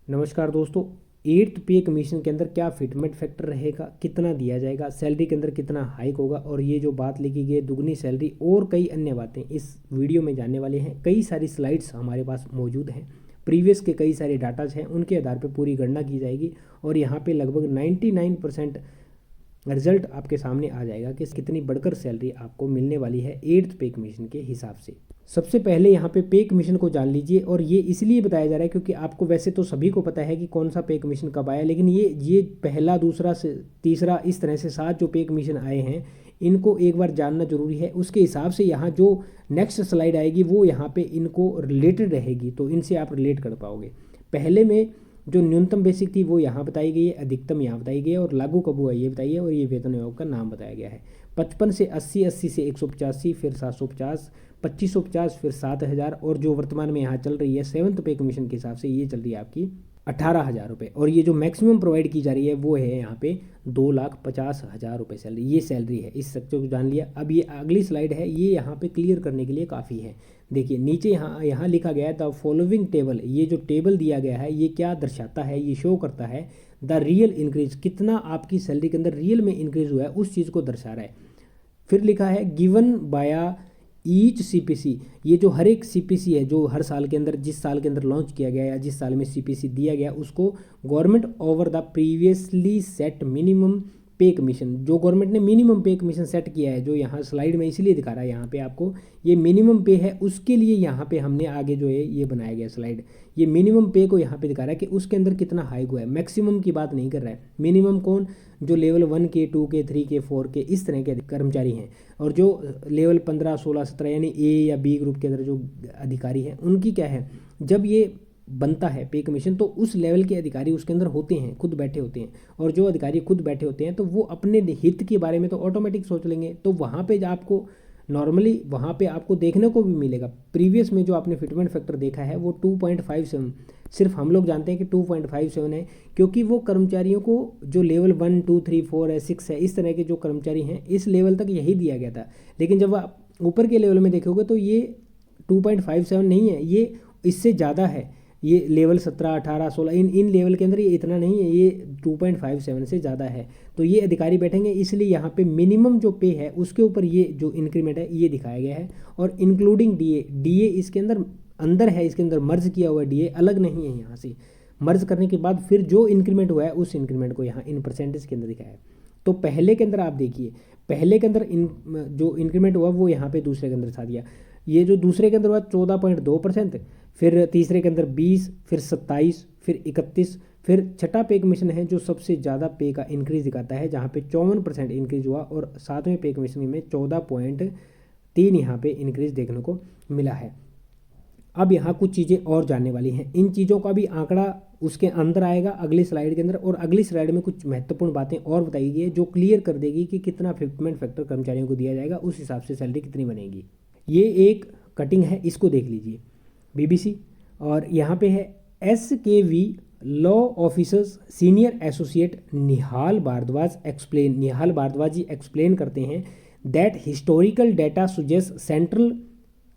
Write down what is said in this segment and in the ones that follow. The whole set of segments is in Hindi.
नमस्कार दोस्तों। एट्थ पे कमीशन के अंदर क्या फिटमेंट फैक्टर रहेगा, कितना दिया जाएगा, सैलरी के अंदर कितना हाइक होगा और ये जो बात लिखी गई है दुगनी सैलरी और कई अन्य बातें इस वीडियो में जानने वाले हैं। कई सारी स्लाइड्स हमारे पास मौजूद हैं, प्रीवियस के कई सारे डाटाज हैं, उनके आधार पर पूरी गणना की जाएगी और यहाँ पे लगभग 99% रिजल्ट आपके सामने आ जाएगा कि कितनी बढ़कर सैलरी आपको मिलने वाली है एट्थ पे कमीशन के हिसाब से। सबसे पहले यहाँ पे पे कमीशन को जान लीजिए और ये इसलिए बताया जा रहा है क्योंकि आपको वैसे तो सभी को पता है कि कौन सा पे कमीशन कब आया, लेकिन ये पहला दूसरा से तीसरा इस तरह से 7 जो पे कमीशन आए हैं इनको एक बार जानना जरूरी है। उसके हिसाब से यहाँ जो नेक्स्ट स्लाइड आएगी वो यहाँ पे इनको रिलेटेड रहेगी, तो इनसे आप रिलेट कर पाओगे। पहले में जो न्यूनतम बेसिक थी वो यहाँ बताई गई है, अधिकतम यहाँ बताई गई है और लागू कब हुआ ये बताइए और ये वेतन आयोग का नाम बताया गया है। 55 से 80, 80 से 185, फिर 750, 2550, फिर 7000 और जो वर्तमान में यहाँ चल रही है सेवन्थ पे कमीशन के हिसाब से ये चल रही है आपकी 18,000 रुपये और ये जो मैक्सिमम प्रोवाइड की जा रही है वो है यहाँ पे 2,50,000 रुपये सैलरी। ये सैलरी है, इस स्ट्रक्चर को जान लिया। अब ये अगली स्लाइड है, ये यहाँ पे क्लियर करने के लिए काफ़ी है। देखिए नीचे यहाँ लिखा गया है द फॉलोइंग टेबल। ये जो टेबल दिया गया है ये क्या दर्शाता है, ये शो करता है द रियल इंक्रीज, कितना आपकी सैलरी के अंदर रियल में इंक्रीज हुआ है उस चीज़ को दर्शा रहा है। फिर लिखा है गिवन बाया ईच सीपीसी, ये जो हर एक सीपीसी है जो हर साल के अंदर जिस साल के अंदर लॉन्च किया गया या जिस साल में सीपीसी दिया गया उसको government over the previously set minimum पे कमीशन, जो गवर्नमेंट ने मिनिमम पे कमीशन सेट किया है जो यहाँ स्लाइड में इसलिए दिखा रहा है यहाँ पे आपको ये मिनिमम पे है, उसके लिए यहाँ पे हमने आगे जो है ये बनाया गया स्लाइड, ये मिनिमम पे को यहाँ पे दिखा रहा है कि उसके अंदर कितना हाइक हुआ है। मैक्सिमम की बात नहीं कर रहा है। मिनिमम कौन, जो लेवल 1 के 2 के 3 के 4 के इस तरह के कर्मचारी हैं और जो लेवल 15 16 17 यानी ए या बी ग्रुप के अंदर जो अधिकारी हैं उनकी क्या है, जब ये बनता है पे कमीशन तो उस लेवल के अधिकारी उसके अंदर होते हैं, खुद बैठे होते हैं और जो अधिकारी खुद बैठे होते हैं तो वो अपने हित के बारे में तो ऑटोमेटिक सोच लेंगे। तो वहाँ पे आपको नॉर्मली वहाँ पे आपको देखने को भी मिलेगा। प्रीवियस में जो आपने फिटमेंट फैक्टर देखा है वो 2.57, सिर्फ हम लोग जानते हैं कि 2.57 है क्योंकि वो कर्मचारियों को जो लेवल 1 2 3 4 है 6 है इस तरह के जो कर्मचारी हैं इस लेवल तक यही दिया गया था। लेकिन जब आप ऊपर के लेवल में देखोगे तो ये 2.57 नहीं है, ये इससे ज़्यादा है। ये लेवल 17 18 16 इन लेवल के अंदर ये इतना नहीं है, ये 2.57 से ज़्यादा है। तो ये अधिकारी बैठेंगे इसलिए यहाँ पे मिनिमम जो पे है उसके ऊपर ये जो इंक्रीमेंट है ये दिखाया गया है और इंक्लूडिंग डीए इसके अंदर है, इसके अंदर मर्ज किया हुआ डीए अलग नहीं है। यहाँ से मर्ज करने के बाद फिर जो इंक्रीमेंट हुआ है उस इंक्रीमेंट को यहाँ इन परसेंटेज के अंदर दिखाया है। तो पहले के अंदर आप देखिए, पहले के अंदर जो इंक्रीमेंट हुआ वो यहाँ पे दूसरे के अंदर था दिया। ये जो दूसरे के अंदर हुआ 14.2%, फिर तीसरे के अंदर 20, फिर 27, फिर 31, फिर छठा पे कमीशन है जो सबसे ज़्यादा पे का इंक्रीज दिखाता है जहाँ पे 54% इंक्रीज हुआ और सातवें पे कमीशन में 14.3 यहाँ पे इंक्रीज देखने को मिला है। अब यहाँ कुछ चीज़ें और जानने वाली हैं, इन चीज़ों का भी आंकड़ा उसके अंदर आएगा अगली स्लाइड के अंदर और अगली स्लाइड में कुछ महत्वपूर्ण बातें और बताई गई है जो क्लियर कर देगी कि कितना फिटमेंट फैक्टर कर्मचारियों को दिया जाएगा, उस हिसाब से सैलरी कितनी बनेगी। ये एक कटिंग है, इसको देख लीजिए बीबीसी और यहाँ पे है SKV law officers senior associate Nihal Bhardwaj explain. Nihal Bhardwaj ji explain करते हैं that historical data suggest central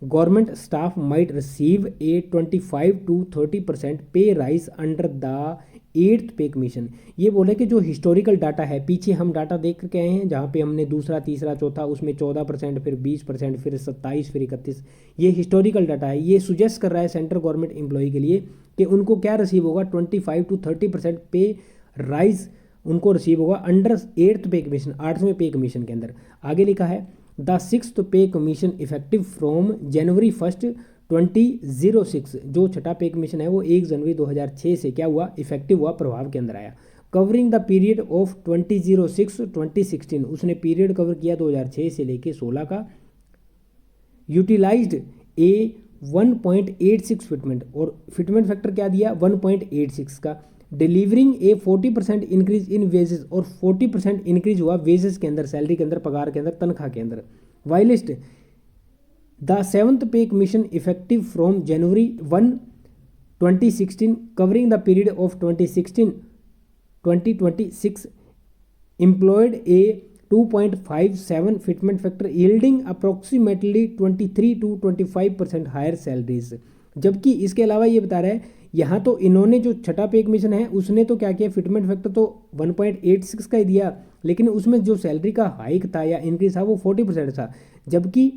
government staff might receive a 25 to 30% pay raise under the eighth pay commission. ये बोले कि जो हिस्टोरिकल डाटा है, पीछे हम डाटा देख करके आए हैं जहाँ पे हमने दूसरा तीसरा चौथा उसमें 14%, फिर 20%, फिर 27, फिर 31, ये हिस्टोरिकल डाटा है। ये सुजेस्ट कर रहा है सेंट्रल गवर्नमेंट एम्प्लॉय के लिए कि उनको क्या रिसीव होगा, 25 to 30% पे राइज उनको रिसीव होगा अंडर एट्थ पे कमीशन, 8वें पे कमीशन के अंदर। आगे लिखा है द सिक्स्थ पे कमीशन इफेक्टिव फ्रॉम जनवरी 1 2006, जो छठा पे कमीशन है वो 1 जनवरी 2006 से क्या हुआ, इफेक्टिव हुआ, प्रभाव के अंदर आया। कवरिंग द पीरियड ऑफ 2006-2016, उसने पीरियड कवर किया 2006 से लेके 16 का। यूटिलाइज्ड ए 1.86 फिटमेंट और फिटमेंट फैक्टर क्या दिया 1.86 का। Delivering A 40% increase in wages और 40% इंक्रीज हुआ वेजेस के अंदर, सैलरी के अंदर, पगार के अंदर, तनख्वाह के अंदर। वाइलिस्ट द सेवन्थ पे commission effective from January 1 2016 covering the period of 2016-2026 employed a 2.57 fitment factor yielding approximately 23 to 25% higher salaries। जबकि इसके अलावा ये बता रहा है यहाँ तो इन्होंने जो छठा पे कमीशन है उसने तो क्या किया, फिटमेंट फैक्टर तो 1.86 का ही दिया, लेकिन उसमें जो सैलरी का हाइक था या इंक्रीज था वो 40% था। जबकि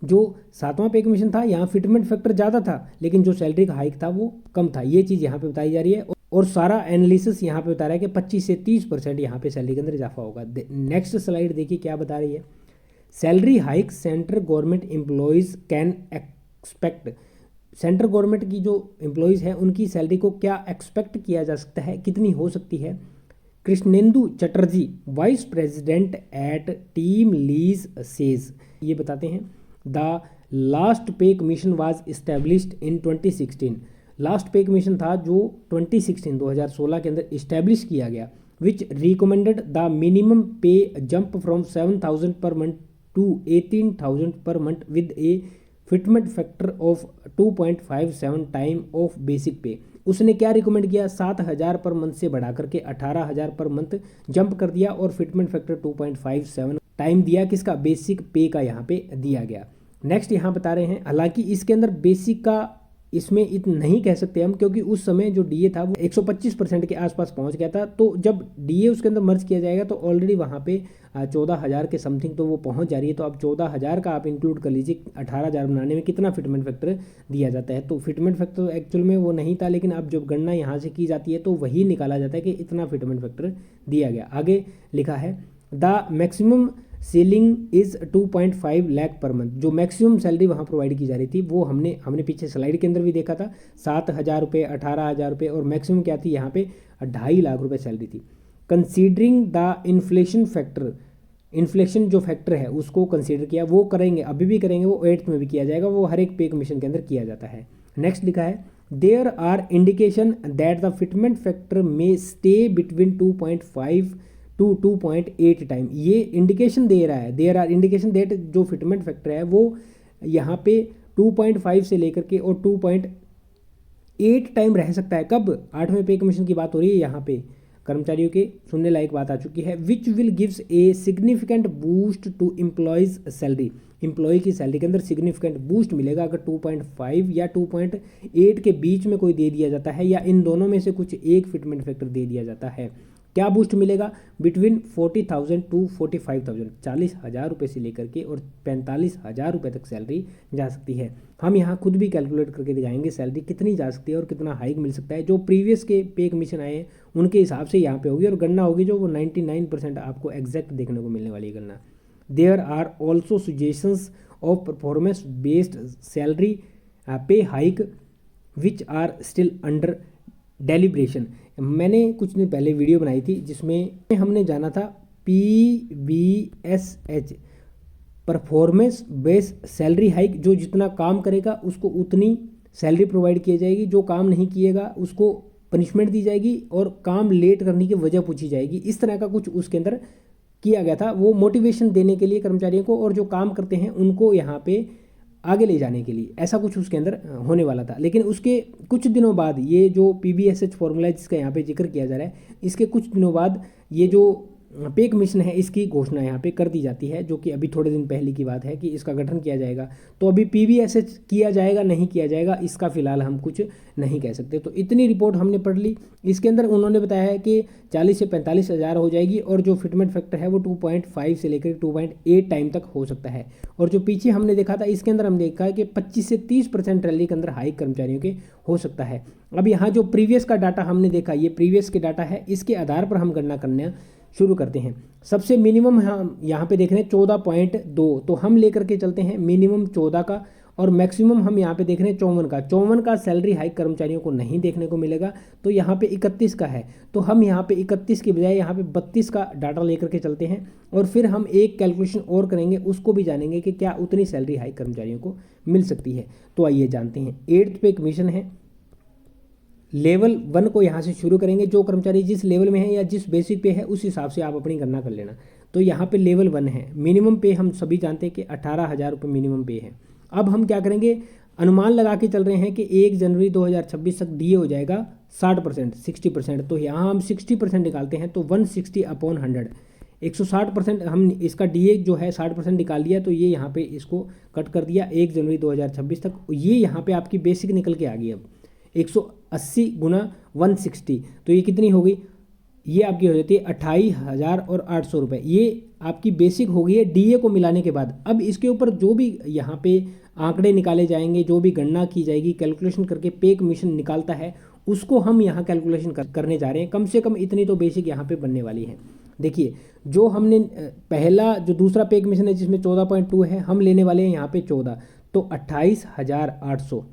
जो सातवां पे कमीशन था यहाँ फिटमेंट फैक्टर ज़्यादा था लेकिन जो सैलरी का हाइक था वो कम था। ये चीज़ यहाँ पे बताई जा रही है और सारा एनालिसिस यहाँ पे बता रहा है कि 25 से 30% यहाँ पे सैलरी के अंदर इजाफा होगा। नेक्स्ट स्लाइड देखिए क्या बता रही है। Salary hike central government employees can expect, central government की जो एम्प्लॉयज़ हैं उनकी सैलरी को क्या एक्सपेक्ट किया जा सकता है, कितनी हो सकती है। Krishnendu Chatterjee vice president at TeamLease says, ये बताते हैं the last pay commission was established in 2016, last pay commission था जो 2016 के अंदर इस्टेब्लिश किया गया, which recommended the minimum pay jump from 7,000 per month to 18,000 per month with a fitment factor of 2.57 time of basic pay. उसने क्या रिकमेंड किया, 7,000 पर मंथ से बढ़ा करके 18,000 पर मंथ जंप कर दिया और फिटमेंट फैक्टर 2.57 टाइम दिया किसका, बेसिक पे का यहाँ पे दिया गया। नेक्स्ट यहाँ बता रहे हैं, हालांकि इसके अंदर बेसिक का इसमें इतना नहीं कह सकते हम क्योंकि उस समय जो डीए था वो 125% के आसपास पहुंच गया था। तो जब डीए उसके अंदर मर्ज किया जाएगा तो ऑलरेडी वहाँ पे 14,000 के समथिंग तो वो पहुंच जा रही है। तो अब 14,000 का आप इंक्लूड कर लीजिए, 18,000 बनाने में कितना फिटमेंट फैक्टर दिया जाता है। तो फिटमेंट फैक्टर एक्चुअल में वो नहीं था, लेकिन अब जब गणना यहाँ से की जाती है तो वही निकाला जाता है कि इतना फिटमेंट फैक्टर दिया गया। आगे लिखा है the maximum ceiling is 2.5 lakh per month, जो मैक्सिमम सैलरी वहाँ प्रोवाइड की जा रही थी वो हमने पीछे स्लाइड के अंदर भी देखा था, 7,000 रुपये, 18,000 रुपये और मैक्सिमम क्या थी यहाँ पे 2.5 लाख रुपये सैलरी थी। Considering the inflation factor, inflation जो फैक्टर है उसको कंसीडर किया, वो करेंगे, अभी भी करेंगे, वो 8th में भी किया जाएगा, वो हर एक पे कमीशन के अंदर किया जाता है। नेक्स्ट लिखा है there are indication that the fitment factor may stay between 2.5 to 2.8 time, ये इंडिकेशन दे रहा है। देयर आर इंडिकेशन दैट जो फिटमेंट फैक्टर है वो यहाँ पे 2.5 से लेकर के और 2.8 टाइम रह सकता है। कब, 8वें पे कमीशन की बात हो रही है, यहाँ पे कर्मचारियों के सुनने लायक बात आ चुकी है। Which will gives a significant boost to employees salary, employee की सैलरी के अंदर सिग्निफिकेंट बूस्ट मिलेगा अगर 2.5 या 2.8 के बीच में कोई दे दिया जाता है या इन दोनों में से कुछ एक फिटमेंट फैक्टर दे दिया जाता है। क्या बूस्ट मिलेगा, बिटवीन 40,000 टू 45,000, 40,000 रुपये से लेकर के और 45,000 रुपये तक सैलरी जा सकती है। हम यहाँ खुद भी कैलकुलेट करके दिखाएंगे सैलरी कितनी जा सकती है और कितना हाइक मिल सकता है। जो प्रीवियस के पे कमीशन आए हैं उनके हिसाब से यहाँ पे होगी और गणना होगी जो वो 99% आपको एग्जैक्ट देखने को मिलने वाली है गणना। There are also suggestions of performance based salary pay hike which are still under deliberation. मैंने कुछ दिन पहले वीडियो बनाई थी जिसमें हमने जाना था PBSH, performance based salary hike, जो जितना काम करेगा उसको उतनी सैलरी प्रोवाइड की जाएगी, जो काम नहीं किएगा उसको पनिशमेंट दी जाएगी और काम लेट करने की वजह पूछी जाएगी। इस तरह का कुछ उसके अंदर किया गया था, वो मोटिवेशन देने के लिए कर्मचारियों को और जो काम करते हैं उनको यहाँ पे आगे ले जाने के लिए, ऐसा कुछ उसके अंदर होने वाला था। लेकिन उसके कुछ दिनों बाद ये जो PBSH फॉर्मूला जिसका यहाँ पे जिक्र किया जा रहा है, इसके कुछ दिनों बाद ये जो पे कमीशन है इसकी घोषणा यहाँ पे कर दी जाती है, जो कि अभी थोड़े दिन पहले की बात है कि इसका गठन किया जाएगा। तो अभी PBSH किया जाएगा नहीं किया जाएगा इसका फिलहाल हम कुछ नहीं कह सकते। तो इतनी रिपोर्ट हमने पढ़ ली। इसके अंदर उन्होंने बताया है कि 40 से 45,000 हो जाएगी और जो फिटमेंट फैक्टर है वो 2.5 से लेकर 2.8 टाइम तक हो सकता है। और जो पीछे हमने देखा था इसके अंदर हम देखा है कि 25 से 30% रैली के अंदर हाइक कर्मचारियों के हो सकता है। अब यहाँ जो प्रीवियस का डाटा हमने देखा, ये प्रीवियस के डाटा है, इसके आधार पर हम गणना करना शुरू करते हैं। सबसे मिनिमम हम यहाँ पे देख रहे हैं 14.2, तो हम लेकर के चलते हैं मिनिमम 14 का और मैक्सिमम हम यहाँ पे देख रहे हैं 54 का। 54 का सैलरी हाइक कर्मचारियों को नहीं देखने को मिलेगा, तो यहाँ पे 31 का है। तो हम यहाँ पे 31 के बजाय यहाँ पे 32 का डाटा लेकर के चलते हैं और फिर हम एक कैलकुलेशन और करेंगे, उसको भी जानेंगे कि क्या उतनी सैलरी हाइक कर्मचारियों को मिल सकती है। तो आइए जानते हैं। 8th पे कमीशन है, लेवल 1 को यहाँ से शुरू करेंगे। जो कर्मचारी जिस लेवल में है या जिस बेसिक पे है उस हिसाब से आप अपनी गणना कर लेना। तो यहाँ पे लेवल 1 है, मिनिमम पे हम सभी जानते हैं कि 18,000 रुपये मिनिमम पे है। अब हम क्या करेंगे, अनुमान लगा के चल रहे हैं कि 1 जनवरी 2026 तक डीए हो जाएगा 60%, 60%। तो यहाँ हम 60% निकालते हैं तो 160/100 160% हम इसका डीए जो है 60% निकाल दिया, तो ये यहाँ पे इसको कट कर दिया 1 जनवरी 2026 तक। ये यहाँ पे आपकी बेसिक निकल के आ गई। अब 180 गुना 160 तो ये कितनी हो गई, ये आपकी हो जाती है 28,800 रुपये। ये आपकी बेसिक हो गई है डीए को मिलाने के बाद। अब इसके ऊपर जो भी यहाँ पे आंकड़े निकाले जाएंगे, जो भी गणना की जाएगी, कैलकुलेशन करके पे कमीशन निकालता है, उसको हम यहाँ कैलकुलेशन करने जा रहे हैं। कम से कम इतनी तो बेसिक यहाँ पे बनने वाली है। देखिए जो हमने पहला जो दूसरा पे कमीशन है जिसमें 14.2 है, हम लेने वाले हैं यहाँ पे 14, तो 28,800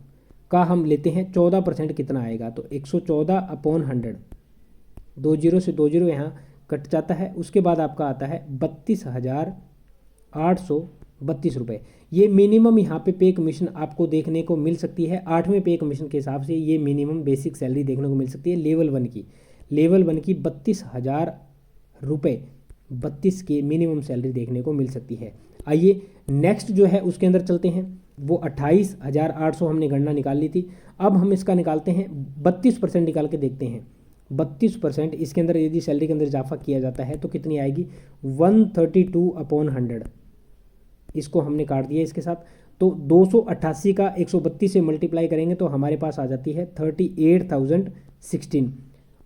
का हम लेते हैं 14% कितना आएगा, तो 114 अपॉन 100, 20 से 20 यहाँ कट जाता है। उसके बाद आपका आता है 32,832 रुपये। ये मिनिमम यहाँ पे कमीशन आपको देखने को मिल सकती है। 8वें पे कमीशन के हिसाब से ये मिनिमम बेसिक सैलरी देखने को मिल सकती है लेवल 1 की। लेवल 1 की 32,000 रुपये 32 की मिनिमम सैलरी देखने को मिल सकती है। आइए नेक्स्ट जो है उसके अंदर चलते हैं। वो 28,800 हमने गणना निकाल ली थी। अब हम इसका निकालते हैं 32% निकाल के देखते हैं। 32% इसके अंदर यदि सैलरी के अंदर इजाफा किया जाता है तो कितनी आएगी, 132 अपॉन 100। इसको हमने काट दिया इसके साथ, तो 288 का 132 से मल्टीप्लाई करेंगे तो हमारे पास आ जाती है 38,016,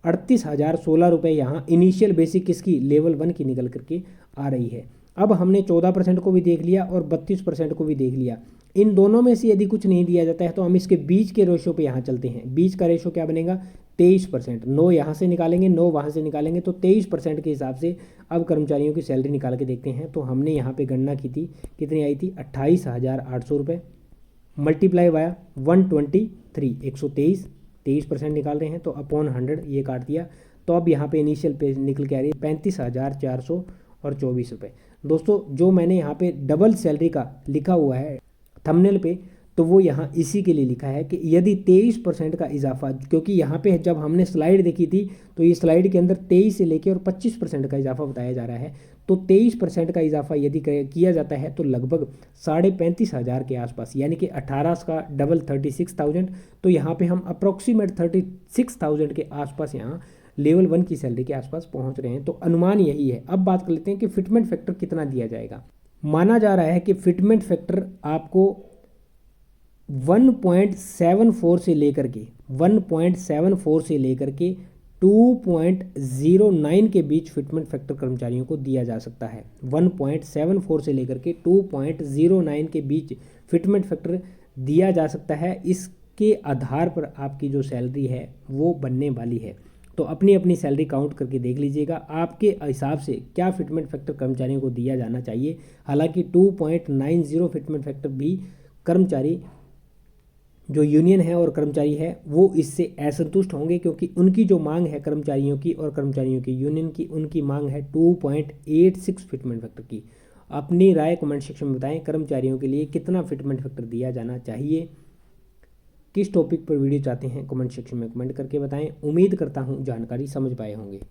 38,016 रुपये यहाँ इनिशियल बेसिक किसकी, लेवल 1 की निकल करके आ रही है। अब हमने 14% को भी देख लिया और 32% को भी देख लिया। इन दोनों में से यदि कुछ नहीं दिया जाता है तो हम इसके बीच के रेशो पे यहाँ चलते हैं। बीच का रेशो क्या बनेगा, 23%। 9 यहाँ से निकालेंगे, 9 वहाँ से निकालेंगे, तो 23% के हिसाब से अब कर्मचारियों की सैलरी निकाल के देखते हैं। तो हमने यहाँ पे गणना की थी, कितनी आई थी, 28,800 रुपये मल्टीप्लाई वाया 123, 123, 23% निकाल रहे हैं तो अपॉन 100 ये काट दिया। तो अब यहाँ पे इनिशियल पे निकल के आ रही है 35,424 रुपये। दोस्तों जो मैंने यहाँ पे डबल सैलरी का लिखा हुआ है थंबनेल पे, तो वो यहाँ इसी के लिए लिखा है कि यदि 23% का इजाफा, क्योंकि यहाँ पे जब हमने स्लाइड देखी थी तो ये स्लाइड के अंदर 23 से लेके और 25% का इजाफा बताया जा रहा है। तो 23% का इजाफा यदि किया जाता है तो लगभग 35,500 के आसपास, यानी कि 18 का डबल 36,000। तो यहाँ पे हम अप्रोक्सीमेट 36,000 के आसपास यहाँ लेवल 1 की सैलरी के आसपास पहुँच रहे हैं। तो अनुमान यही है। अब बात कर लेते हैं कि फिटमेंट फैक्टर कितना दिया जाएगा। माना जा रहा है कि फिटमेंट फैक्टर आपको 1.74 से लेकर के 2.09 के बीच फिटमेंट फैक्टर कर्मचारियों को दिया जा सकता है। 1.74 से लेकर के 2.09 के बीच फिटमेंट फैक्टर दिया जा सकता है। इसके आधार पर आपकी जो सैलरी है वो बनने वाली है। तो अपनी अपनी सैलरी काउंट करके देख लीजिएगा आपके हिसाब से क्या फिटमेंट फैक्टर कर्मचारियों को दिया जाना चाहिए। हालांकि 2.90 फिटमेंट फैक्टर भी कर्मचारी जो यूनियन है और कर्मचारी है वो इससे असंतुष्ट होंगे, क्योंकि उनकी जो मांग है कर्मचारियों की और कर्मचारियों की यूनियन की, उनकी मांग है 2.86 फिटमेंट फैक्टर की। अपनी राय कमेंट सेक्शन में बताएं कर्मचारियों के लिए कितना फिटमेंट फैक्टर दिया जाना चाहिए। किस टॉपिक पर वीडियो चाहते हैं कमेंट सेक्शन में कमेंट करके बताएं। उम्मीद करता हूं जानकारी समझ पाए होंगे।